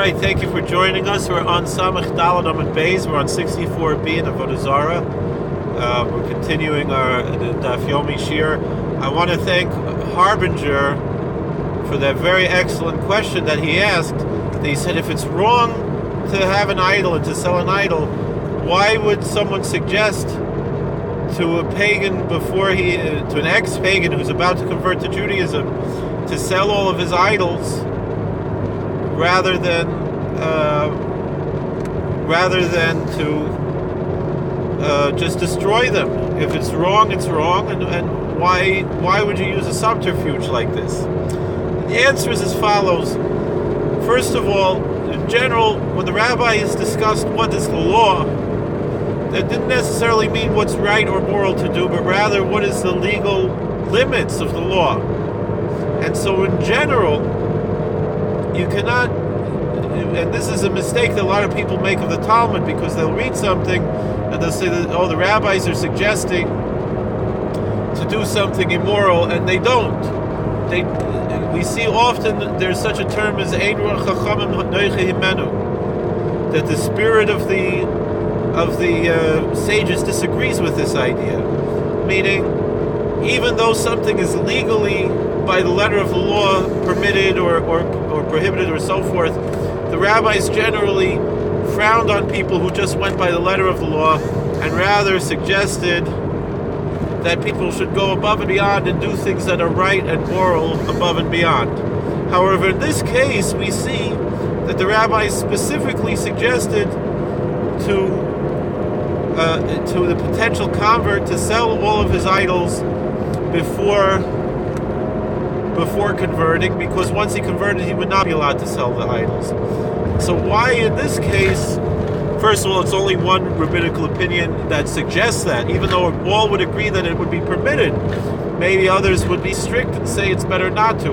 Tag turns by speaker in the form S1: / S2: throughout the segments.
S1: right, thank you for joining us. We're on Samach Dalad Amud Beis. We're on 64b in Avodah Zarah. We're continuing our Daf Yomi Shir. I want to thank Harbinger for that very excellent question that he asked. He said, if it's wrong to have an idol and to sell an idol, why would someone suggest to a pagan to an ex-pagan who's about to convert to Judaism to sell all of his idols rather than to just destroy them? If it's wrong, it's wrong, and why would you use a subterfuge like this? The answer is as follows. First of all, in general, when the rabbis discussed what is the law, that didn't necessarily mean what's right or moral to do, but rather what is the legal limits of the law. And so in general, you cannot, and this is a mistake that a lot of people make of the Talmud, because they'll read something and they'll say that, oh, the rabbis are suggesting to do something immoral, and they don't. We see often there's such a term as Ein Ruach Chachamim Noiche Himenu, that the spirit of the sages disagrees with this idea, meaning even though something is legally by the letter of the law permitted or prohibited or so forth, the rabbis generally frowned on people who just went by the letter of the law and rather suggested that people should go above and beyond and do things that are right and moral above and beyond. However, in this case, we see that the rabbis specifically suggested to the potential convert to sell all of his idols before converting, because once he converted, he would not be allowed to sell the idols. So why in this case? First of all, it's only one rabbinical opinion that suggests that, even though all would agree that it would be permitted. Maybe others would be strict and say it's better not to.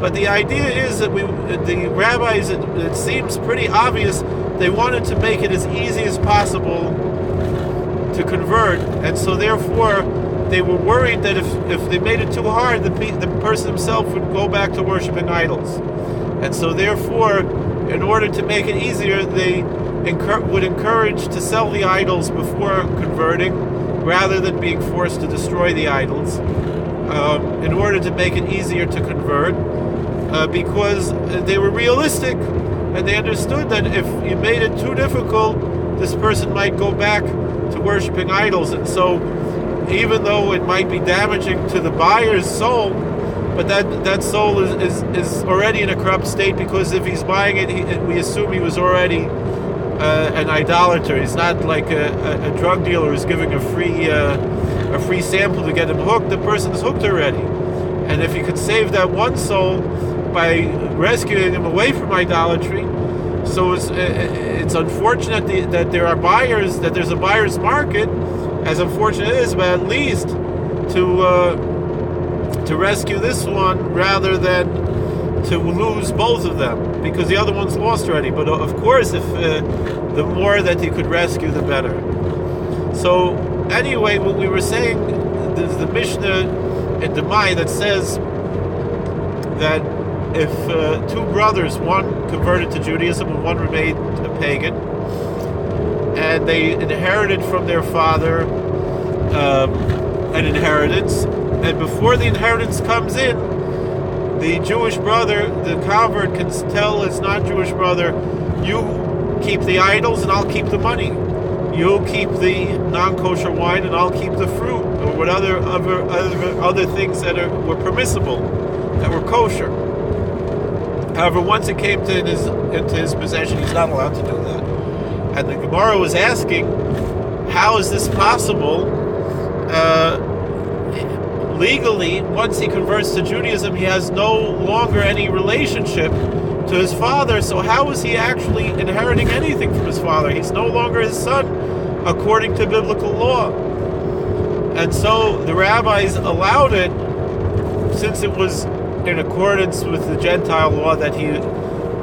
S1: But the idea is that the rabbis, it seems pretty obvious, they wanted to make it as easy as possible to convert, and so therefore they were worried that if they made it too hard, the person himself would go back to worshiping idols. And so therefore, in order to make it easier, they would encourage to sell the idols before converting, rather than being forced to destroy the idols, in order to make it easier to convert, because they were realistic, and they understood that if you made it too difficult, this person might go back to worshiping idols. And so even though it might be damaging to the buyer's soul, but that soul is already in a corrupt state, because if he's buying it, we assume he was already an idolater. He's not like a drug dealer who's giving a free sample to get him hooked. The person's hooked already. And if you could save that one soul by rescuing him away from idolatry, so it's unfortunate that there are buyers, that there's a buyer's market, as unfortunate it is, but at least to rescue this one rather than to lose both of them, because the other one's lost already. But of course, if the more that you could rescue, the better. So anyway, what we were saying, there's the Mishnah in Demai that says that if two brothers, one converted to Judaism and one remained a pagan, and they inherited from their father an inheritance, and before the inheritance comes in, the Jewish brother, the convert, can tell his non-Jewish brother, you keep the idols and I'll keep the money. You keep the non-kosher wine and I'll keep the fruit, or what other things that were permissible, that were kosher. However, once it came into his possession, he's not allowed to do that. And the Gemara was asking, how is this possible? Legally, once he converts to Judaism, he has no longer any relationship to his father, so how is he actually inheriting anything from his father? He's no longer his son, according to biblical law. And so the rabbis allowed it, since it was in accordance with the Gentile law that he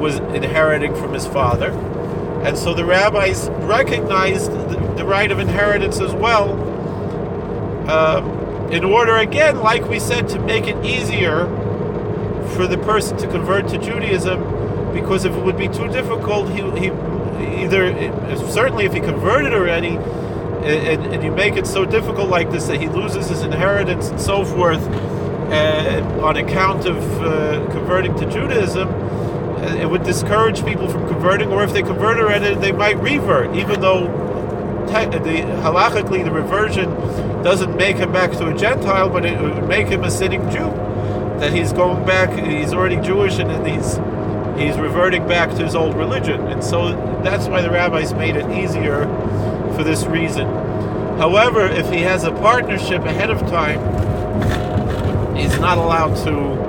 S1: was inheriting from his father. And so the rabbis recognized the right of inheritance as well, in order, again, like we said, to make it easier for the person to convert to Judaism because if it would be too difficult, he either, certainly if he converted already, and you make it so difficult like this that he loses his inheritance and so forth on account of converting to Judaism, it would discourage people from converting, or if they convert already, they might revert, even though halachically the reversion doesn't make him back to a Gentile, but it would make him a sinning Jew. That he's going back, he's already Jewish, and he's reverting back to his old religion. And so that's why the rabbis made it easier for this reason. However, if he has a partnership ahead of time, he's not allowed to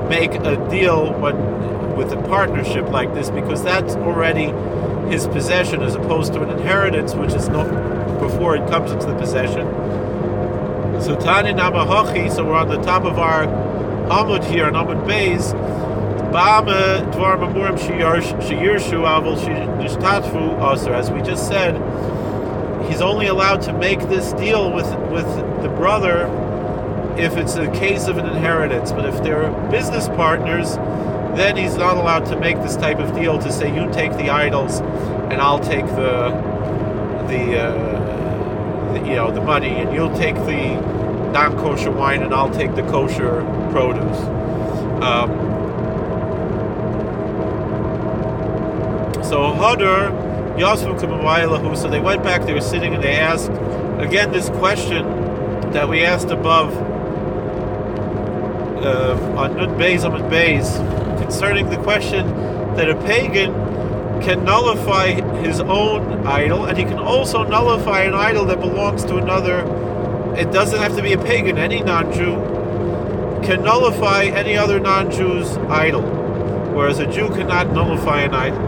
S1: make a deal with a partnership like this, because that's already his possession, as opposed to an inheritance, which is not before it comes into the possession. So Tani Namahochi, so we're on the top of our Amud here, on Amud Beis. Ba'ame Dvar Mamurim Shiyirshu Avol Shishtatfu Aser. As we just said, he's only allowed to make this deal with the brother if it's a case of an inheritance. But if they're business partners, then he's not allowed to make this type of deal to say, you take the idols and I'll take the money, and you'll take the non-kosher wine and I'll take the kosher produce. So Hadar Yasvu Kamawayalahu, so they went back, they were sitting, and they asked again this question that we asked above on Nun Beis Amud Beis, concerning the question that a pagan can nullify his own idol, and he can also nullify an idol that belongs to another. It doesn't have to be a pagan. Any non-Jew can nullify any other non-Jew's idol, whereas a Jew cannot nullify an idol.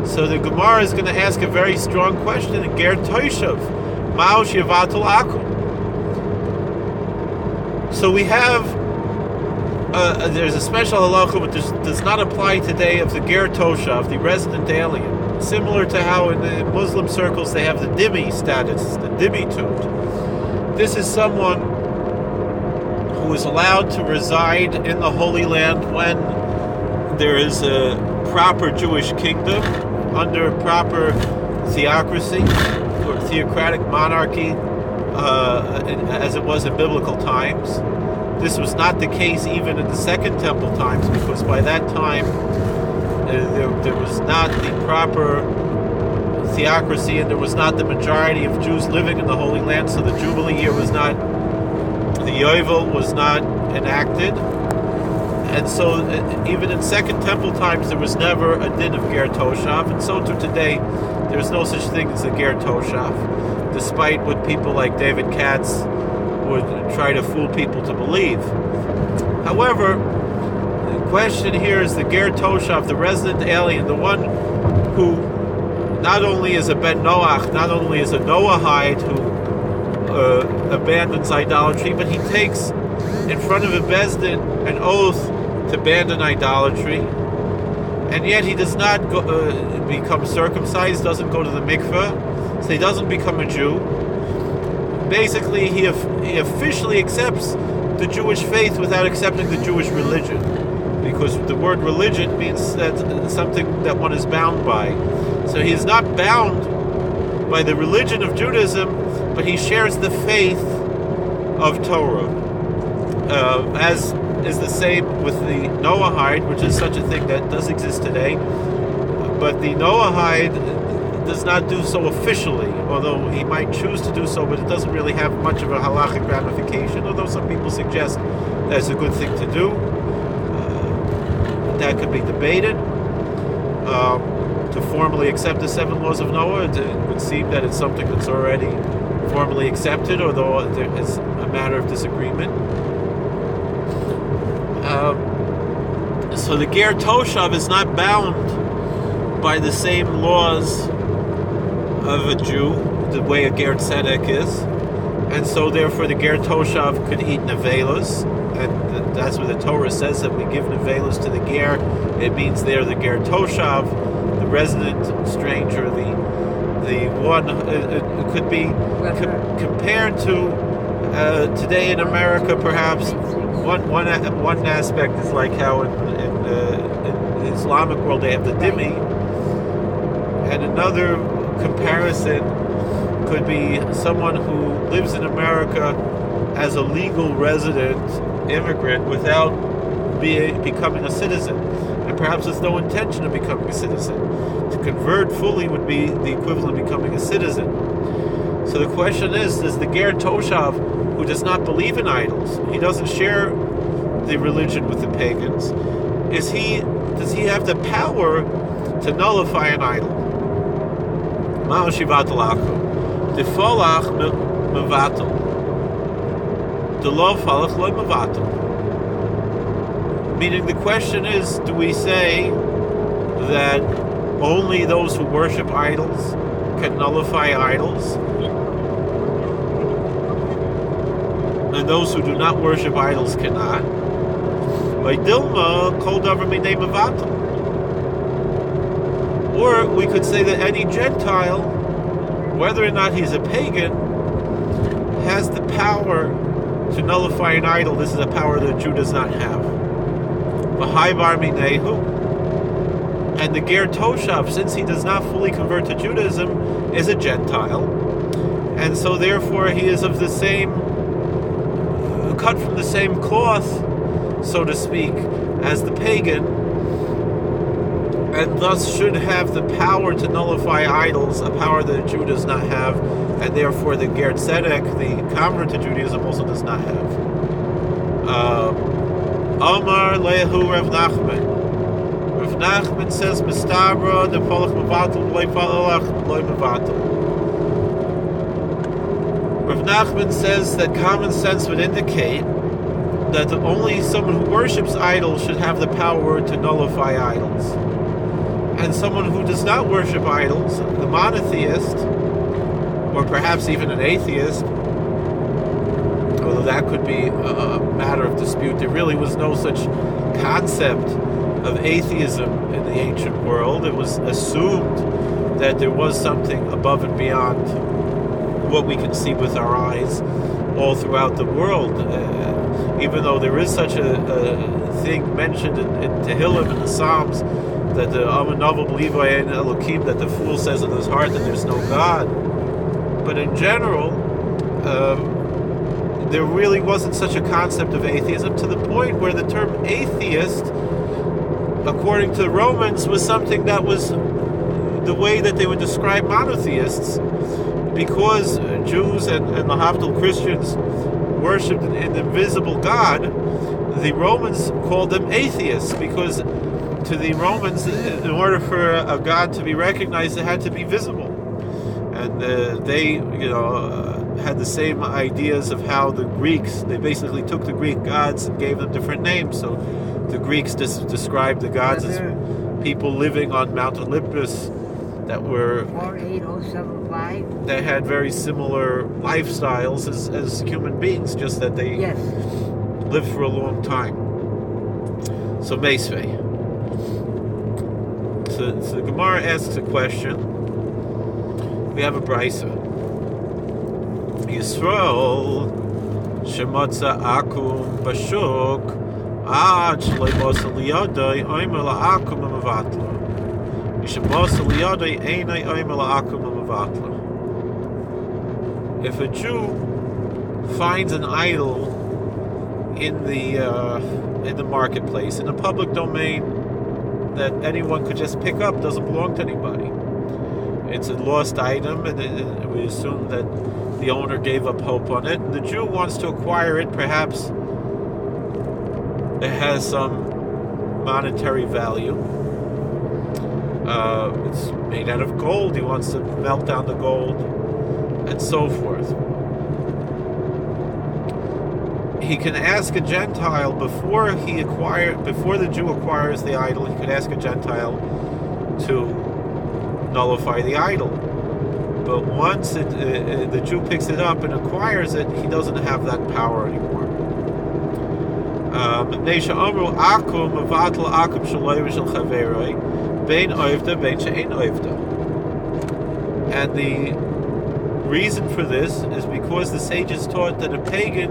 S1: So the Gemara is going to ask a very strong question: Ger Toishav, Ma'osh Yavatul Akum. So we have there's a special halacha, but does not apply today, of the Ger Toshav, the resident alien. Similar to how in the Muslim circles they have the dhimmi status, the dhimmitude. This is someone who is allowed to reside in the Holy Land when there is a proper Jewish kingdom under proper theocracy or theocratic monarchy, as it was in biblical times. This was not the case even in the Second Temple times, because by that time there was not the proper theocracy, and there was not the majority of Jews living in the Holy Land, so the Jubilee year was not, the Yovel was not enacted. And so even in Second Temple times there was never a din of Ger Toshav, and so to today there's no such thing as a Ger Toshav, despite what people like David Katz would try to fool people to believe. However, the question here is the Ger Toshav, the resident alien, the one who not only is a Ben Noach, not only is a Noahide who abandons idolatry, but he takes in front of a Bezdin an oath to abandon idolatry, and yet he does not become circumcised, doesn't go to the mikveh, so he doesn't become a Jew. Basically, he officially accepts the Jewish faith without accepting the Jewish religion, because the word religion means that something that one is bound by. So he is not bound by the religion of Judaism, but he shares the faith of Torah, as is the same with the Noahide, which is such a thing that does exist today. But the Noahide does not do so officially, although he might choose to do so, but it doesn't really have much of a halachic ramification, although some people suggest that's a good thing to do. That could be debated. To formally accept the 7 laws of Noah, it would seem that it's something that's already formally accepted, although there is a matter of disagreement. So the Ger Toshav is not bound by the same laws of a Jew, the way a Ger Tzedek is, and so therefore the Ger Toshav could eat nevelos, and that's what the Torah says, that we give nevelos to the Ger. It means they're the Ger Toshav, the resident stranger, the one. It could be compared to today in America, perhaps one aspect is like how in the Islamic world they have the dhimmi, and another comparison could be someone who lives in America as a legal resident immigrant without becoming a citizen, and perhaps with no intention of becoming a citizen. To convert fully would be the equivalent of becoming a citizen. So the question is, does the Ger Toshav, who does not believe in idols, he doesn't share the religion with the pagans, does he have the power to nullify an idol? Meaning the question is, do we say that only those who worship idols can nullify idols, and those who do not worship idols cannot? By Dilma, Kol Davar Minei Mevatel. Or we could say that any Gentile, whether or not he's a pagan, has the power to nullify an idol. This is a power that a Jew does not have. V'hai Minehu. And the Ger Toshav, since he does not fully convert to Judaism, is a Gentile, and so therefore he is of the same, cut from the same cloth, so to speak, as the pagan, and thus should have the power to nullify idols, a power that a Jew does not have, and therefore the Ger Tzedek, the convert to Judaism, also does not have. Amar Lehu Rav Nachman. Rav Nachman says, "Mistabra de polach mevatel loy palach loy mevatel." Rav Nachman says that common sense would indicate that only someone who worships idols should have the power to nullify idols, and someone who does not worship idols, the monotheist, or perhaps even an atheist, although that could be a matter of dispute. There really was no such concept of atheism in the ancient world. It was assumed that there was something above and beyond what we can see with our eyes all throughout the world. Even though there is such a thing mentioned in Tehillim and the Psalms, that the Amanav believe in Elokim, that the fool says in his heart that there's no God. But in general, there really wasn't such a concept of atheism, to the point where the term atheist, according to the Romans, was something that was the way that they would describe monotheists, because Jews and Lahavdil Christians worshipped an invisible God. The Romans called them atheists, because to the Romans, in order for a God to be recognized, it had to be visible. And they, had the same ideas of how the Greeks, they basically took the Greek gods and gave them different names. So the Greeks described the gods as people living on Mount Olympus that were
S2: 48075.
S1: They had very similar lifestyles as human beings, just that they lived for a long time. So Meisvei. So the Gemara asks a question. We have a brisa. Yisrael shemotza akum bashuk ad shloi basa liyadai oimer la'akum amavatla. Yishemasa liyadai einai oimer la'akum amavatla. If a Jew finds an idol in the marketplace, in the public domain, that anyone could just pick up, doesn't belong to anybody. It's a lost item, and we assume that the owner gave up hope on it. The Jew wants to acquire it. Perhaps it has some monetary value. It's made out of gold. He wants to melt down the gold, and so forth. He can ask a Gentile before the Jew acquires the idol. He could ask a Gentile to nullify the idol. But once the Jew picks it up and acquires it, he doesn't have that power anymore. And the reason for this is because the sages taught that a pagan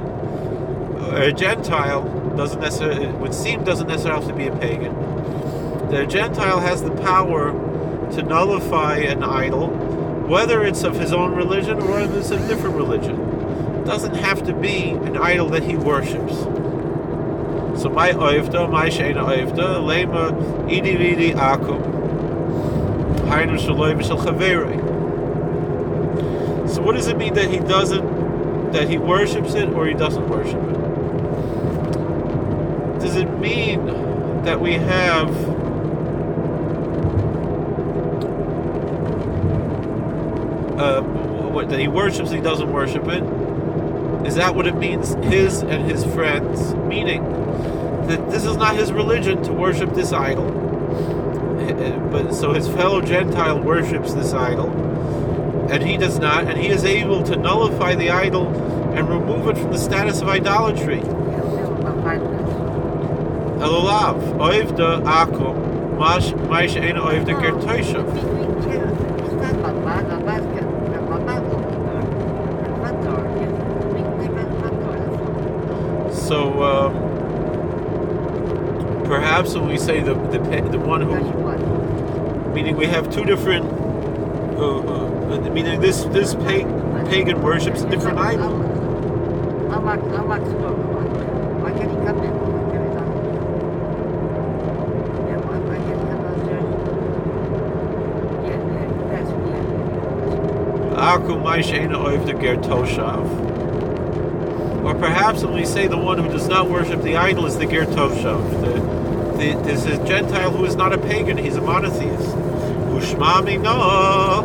S1: a Gentile doesn't necessarily, it would seem, doesn't necessarily have to be a pagan. The Gentile has the power to nullify an idol, whether it's of his own religion or whether it's a different religion. It doesn't have to be an idol that he worships. So my Avodah, my sheina Avodah, lema idi vidi akum, hainu shaloi v'shel chaverei. So what does it mean that he worships it or he doesn't worship it? Does it mean that we have that he worships and he doesn't worship it? Is that what it means, his and his friends? Meaning that this is not his religion to worship this idol, but so his fellow Gentile worships this idol, and he does not, and he is able to nullify the idol and remove it from the status of idolatry. Elolav, Avodah akum, mash ein Avodah ger toishav. So perhaps when we say the one who, meaning we have two different, meaning this pagan worships a different idol.
S2: Why can't he come in?
S1: Or perhaps when we say the one who does not worship the idol is the ger toshav, this is a Gentile who is not a pagan, he's a monotheist. Ushmami no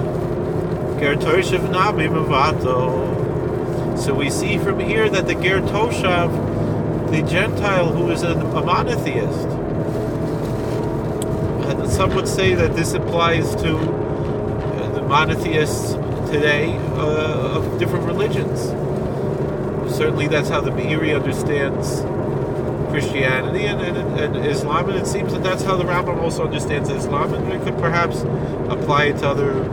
S1: ger toshav nami mavato. So we see from here that the ger toshav, the Gentile who is a monotheist, and some would say that this applies to the monotheists today of different religions. Certainly that's how the Meiri understands Christianity and Islam, and it seems that that's how the Rambam also understands Islam, and we could perhaps apply it to other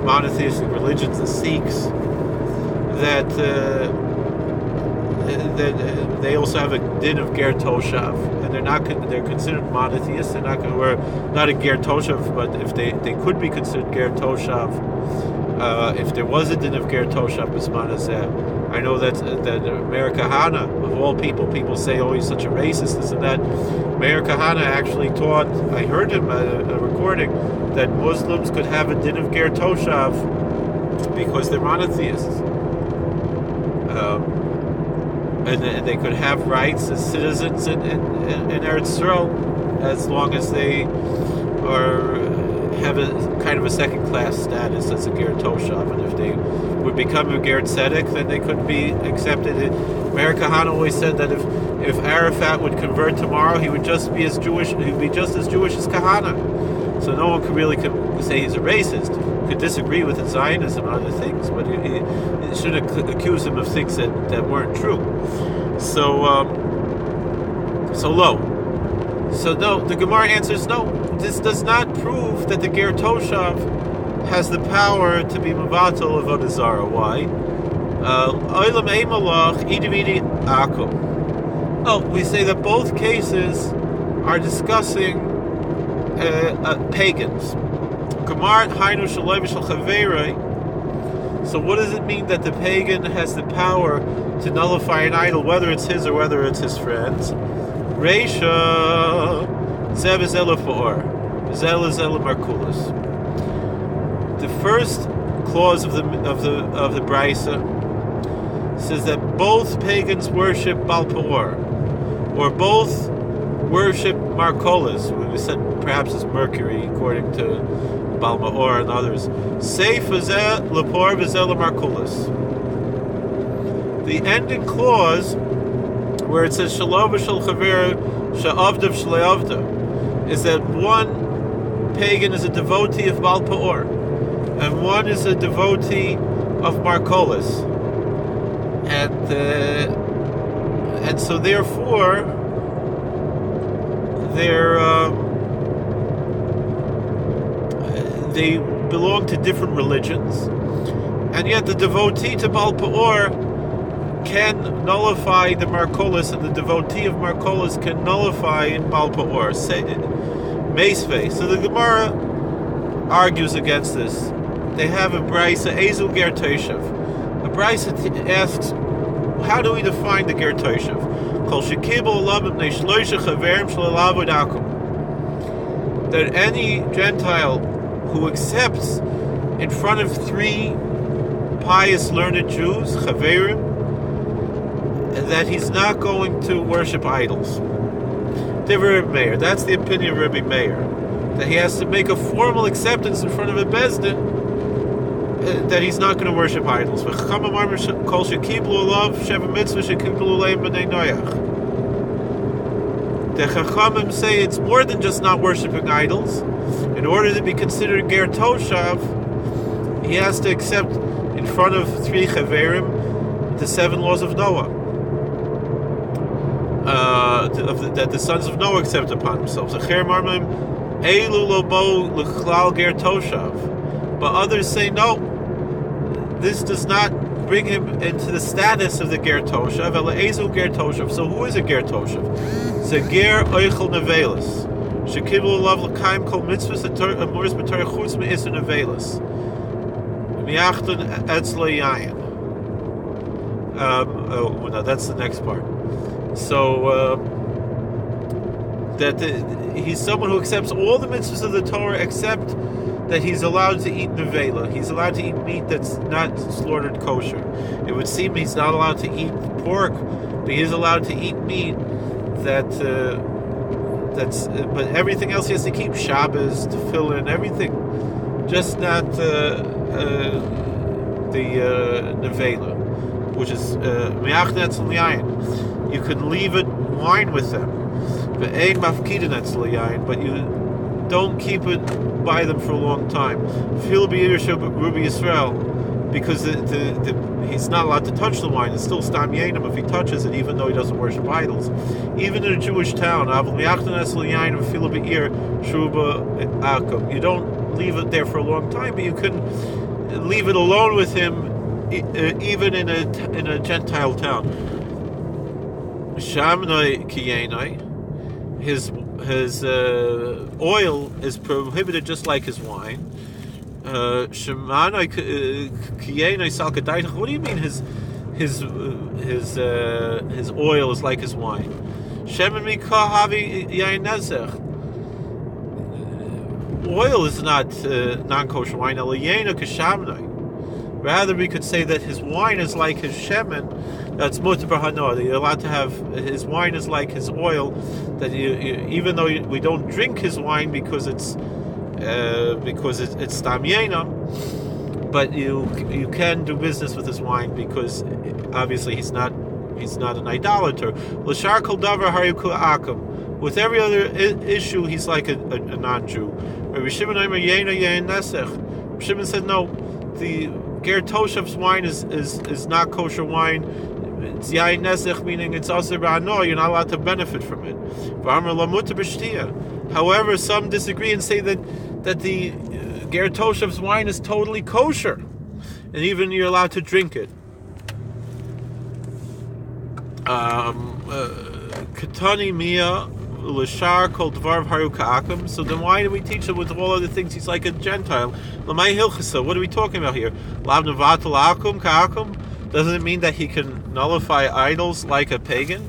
S1: monotheistic religions, the Sikhs, that they also have a din of ger toshav, and they're considered monotheists. They're not a ger toshav, but if they could be considered ger toshav, if there was a din of ger toshav bisman hazeh. I know that Meir Kahana, of all people say, oh, he's such a racist, this and that. Meir Kahana actually taught, I heard him at a recording, that Muslims could have a din of ger toshav because they're monotheists. And they could have rights as citizens in Eretz Yisrael as long as they have a kind of a second-class status as a ger toshav, and if they would become a ger tzedek, then they could be accepted. Meir Kahana always said that if Arafat would convert tomorrow, he would just be as Jewish. He'd be just as Jewish as Kahana. So no one could really say he's a racist. Could disagree with his Zionism and other things, but he shouldn't accuse him of things that weren't true. So no. So no, the Gemara answers no. This does not prove that the ger toshav has the power to be mevatel of Avodah Zarah. Why? Olam ei malach idi vidi akum. Oh, we say that both cases are discussing pagans. Gemara hainu shaloi v'shel chaverei. So what does it mean that the pagan has the power to nullify an idol, whether it's his or whether it's his friends? Reisha zev zela for zela zela markulas. The first clause of the Brisa says that both pagans worship Baal Peor, or both worship Markolas. We said perhaps it's Mercury, according to Baal Peor and others. Seif v'zeh lepor v'zeh lemarkulas. The ending clause, where it says Shalom v'shel chaver she'avdav shlei avda, is that one pagan is a devotee of Baal Peor, and one is a devotee of Markolas, and so therefore they belong to different religions, and yet the devotee to Baal Peor can nullify the Markolis, and the devotee of Markolis can nullify in Baal Pa'or, Meisvei. So the Gemara argues against this. They have a brisa, Ezu Ger Toshav. A brisa asks, how do we define the Ger Toshav? Kol shekibel alav b'nei shloisha chaverim shel Avodah. That any Gentile who accepts in front of 3 pious, learned Jews, chaverim, that he's not going to worship idols. Rabbi Meir. That's the opinion of Rabbi Meir. That he has to make a formal acceptance in front of a Bezdin that he's not going to worship idols. The Chachamim say it's more than just not worshiping idols. In order to be considered Ger Toshav, he has to accept in front of 3 Chaverim the 7 laws of Noah. That the sons of Noah accept upon themselves. But others say no, this does not bring him into the status of the Ger Toshav. So who is a Ger Toshav? It's a Ger Oichel Nevelis. Shekibul Lav L'Kaim Kol Mitzvahs Amoris B'Torah Chutz Me'Isur Nevelis Mi'achton Etzlo Yayin. No, that's the next part. So he's someone who accepts all the mitzvahs of the Torah except that he's allowed to eat nevela. He's allowed to eat meat that's not slaughtered kosher. It would seem he's not allowed to eat pork, but he is allowed to eat meat but everything else he has to keep, Shabbos, tefillin, everything, just not the nevela, which is me'achnetz l'yayin. You can leave it wine with them, but you don't keep it by them for a long time. Because he's not allowed to touch the wine. It's still stam yenim if he touches it, even though he doesn't worship idols. Even in a Jewish town, you don't leave it there for a long time, but you can leave it alone with him, even in a Gentile town. Shamnoi kiyenoi, his oil is prohibited just like his wine. Shemanoi kiyenoi salkadaytach. What do you mean his oil is like his wine? Shemen mikah havi yain nezech. Oil is not non-kosher wine. Eliyena kashamnoi. Rather, we could say that his wine is like his shemen. That's mutar b'hanoah. That you're allowed to have his wine is like his oil. That even though we don't drink his wine because it's stam yenam, but you can do business with his wine because obviously he's not an idolater. L'shar kol davar hariku akum. With every other issue, he's like a non-Jew. Rabbi Shimon Aimer yena yein nesech. Shimon said no. The Ger Toshav's wine is not kosher wine. It's yain nesech, meaning it's aser b'ano. You're not allowed to benefit from it. However, some disagree and say that the Ger Toshav's wine is totally kosher, and even you're allowed to drink it. Katani Mia L'shar Kol Dvar Haru Ka'akim. So then why do we teach him with all other things he's like a Gentile? L'may Hilchasa. What are we talking about here? Lav Nevatel Akum Ka'akum. Doesn't it mean that he can nullify idols like a pagan?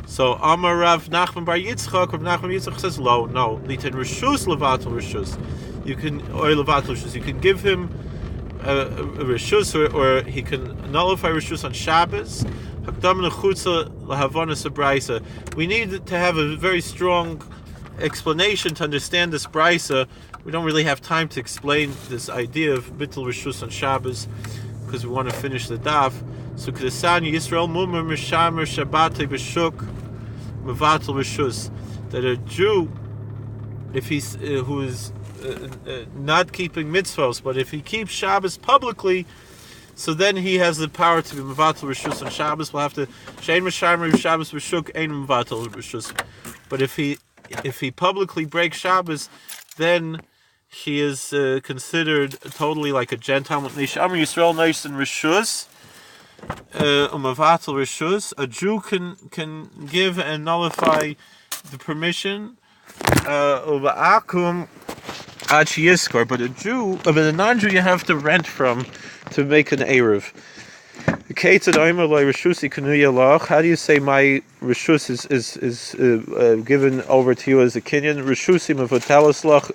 S1: So Amar Rav Nachman Bar Yitzchak. Rav Nachman Bar Yitzchak says no. Litin Rishus Levatel Rishus. You can give him a Rishus, or he can nullify Rishus on Shabbos. We need to have a very strong explanation to understand this brisa. We don't really have time to explain this idea of bittul rishus on Shabbos because we want to finish the daf. So Kedesan Yisrael Mumar Mishamer Shabbatei B'Shuk Mevatel Rishus, that a Jew, if he's who is not keeping mitzvos, but if he keeps Shabbos publicly, so then he has the power to be mevatel rishus on Shabbos. We'll have to shein mishamer Shabbos b'shuk ein mevatel rishus. But if he publicly breaks Shabbos, then he is considered totally like a Gentile. Mishamer Yisrael nice and rishus umavatal rishus. A Jew can give and nullify the permission of akum ad yiskor, but a non-Jew, you have to rent from to make an eruv. How do you say my rishus is given over to you as a kinyan? Rishusim of lach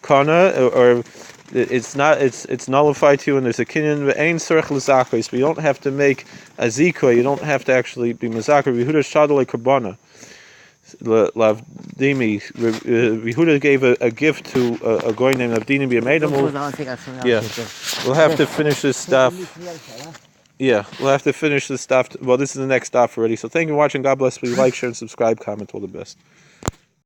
S1: kana, or it's not, it's nullified to you, and there's a kinyan ve'ein tzarich l'zakos. But you don't have to make a zikah. You don't have to actually be mazakar. Yehuda shadol karbana. Lavdimi. Yehuda gave a gift to a guy named Avdini B'Yamedamul. Yeah, we'll have to finish this stuff. Yeah, we'll have to finish this stuff. Well, this is the next stuff already. So thank you for watching. God bless. Please like, share, and subscribe. Comment. All the best.